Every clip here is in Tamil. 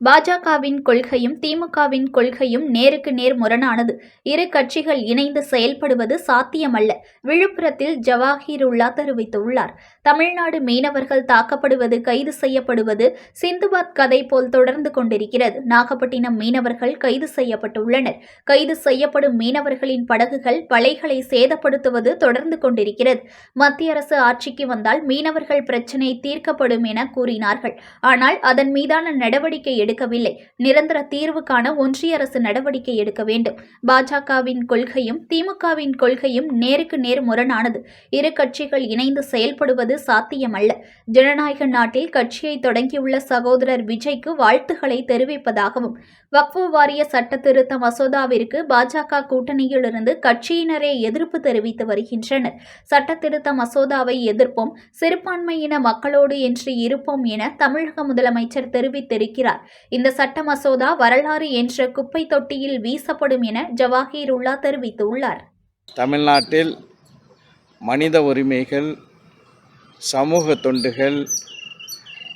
பாஜகவின் கொள்கையும் திமுகவின் கொள்கையும் நேருக்கு நேர் முரணானது. இரு கட்சிகள் இணைந்து செயல்படுவது சாத்தியமல்ல. விழுப்புரத்தில் ஜவாஹிருல்லா தெரிவித்துள்ளார். தமிழ்நாடு மீனவர்கள் தாக்கப்படுவது, கைது செய்யப்படுவது சிந்துபாத் கதை போல் தொடர்ந்து கொண்டிருக்கிறது. நாகப்பட்டினம் மீனவர்கள் கைது செய்யப்பட்டுள்ளனர். கைது செய்யப்படும் மீனவர்களின் படகுகள் வலைகளை சேதப்படுத்துவது தொடர்ந்து கொண்டிருக்கிறது. மத்திய அரசு ஆட்சிக்கு வந்தால் மீனவர்கள் பிரச்சினை தீர்க்கப்படும் என கூறினார்கள். ஆனால் அதன் மீதான நடவடிக்கை எடுக்கவில்லை. நிரந்தர தீர்வு காண ஒன்றிய அரசு நடவடிக்கை எடுக்க வேண்டும். பாஜகவின் கொள்கையும் திமுகவின் கொள்கையும் நேருக்கு நேர் முரணானது. இரு கட்சிகள் இணைந்து செயல்படுவது சாத்தியமல்ல. ஜனநாயக நாட்டில் கட்சியை தொடங்கியுள்ள சகோதரர் விஜய்க்கு வாழ்த்துக்களை தெரிவிப்பதாகவும், வக்ஃபு வாரிய சட்ட திருத்த மசோதாவிற்கு பாஜக கூட்டணியிலிருந்து கட்சியினரே எதிர்ப்பு தெரிவித்து வருகின்றனர். சட்ட திருத்த மசோதாவை எதிர்ப்போம், சிறுபான்மையின மக்களோடு என்று இருப்போம் என தமிழக முதலமைச்சர் தெரிவித்திருக்கிறார். இந்த சட்ட மசோதா வரலாறு என்ற குப்பை தொட்டியில் வீசப்படும் என ஜவாஹிருல்லா தெரிவித்துள்ளார். தமிழ்நாட்டில் மனித உரிமைகள், சமூக தொண்டுகள்,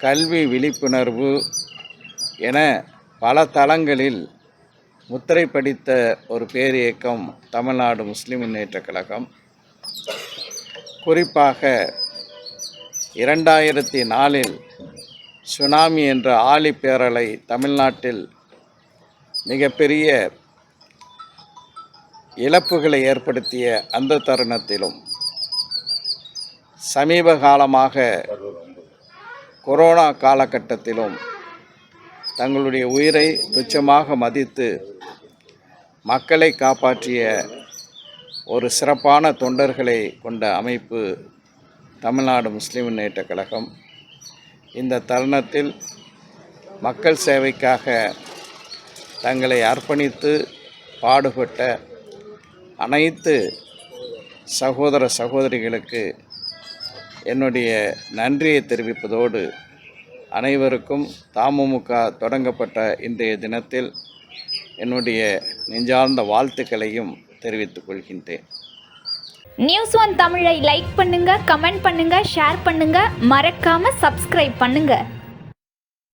கல்வி விழிப்புணர்வு என பல தளங்களில் முத்திரை படித்த ஒரு பேரியக்கம் தமிழ்நாடு முஸ்லிம் முன்னேற்றக் கழகம். குறிப்பாக 2004 சுனாமி என்ற ஆழி பேரலை தமிழ்நாட்டில் மிகப்பெரிய இழப்புகளை ஏற்படுத்திய அந்த தருணத்திலும், சமீப காலமாக கொரோனா காலகட்டத்திலும் தங்களுடைய உயிரை துச்சமாக மதித்து மக்களை காப்பாற்றிய ஒரு சிறப்பான தொண்டர்களை கொண்ட அமைப்பு தமிழ்நாடு முஸ்லிம் முன்னேற்றக் கழகம். இந்த தருணத்தில் மக்கள் சேவைக்காக தங்களை அர்ப்பணித்து பாடுபட்ட அனைத்து சகோதர சகோதரிகளுக்கு என்னுடைய நன்றியை தெரிவிப்பதோடு, அனைவருக்கும் தமுமுக தொடங்கப்பட்ட இன்றைய தினத்தில் என்னுடைய நெஞ்சார்ந்த வாழ்த்துக்களையும் தெரிவித்துக் கொள்கின்றேன். News1 தமிழை லைக் பண்ணுங்க, கமெண்ட் பண்ணுங்க, ஷேர் பண்ணுங்க, மறக்காம சப்ஸ்கிரைப் பண்ணுங்க.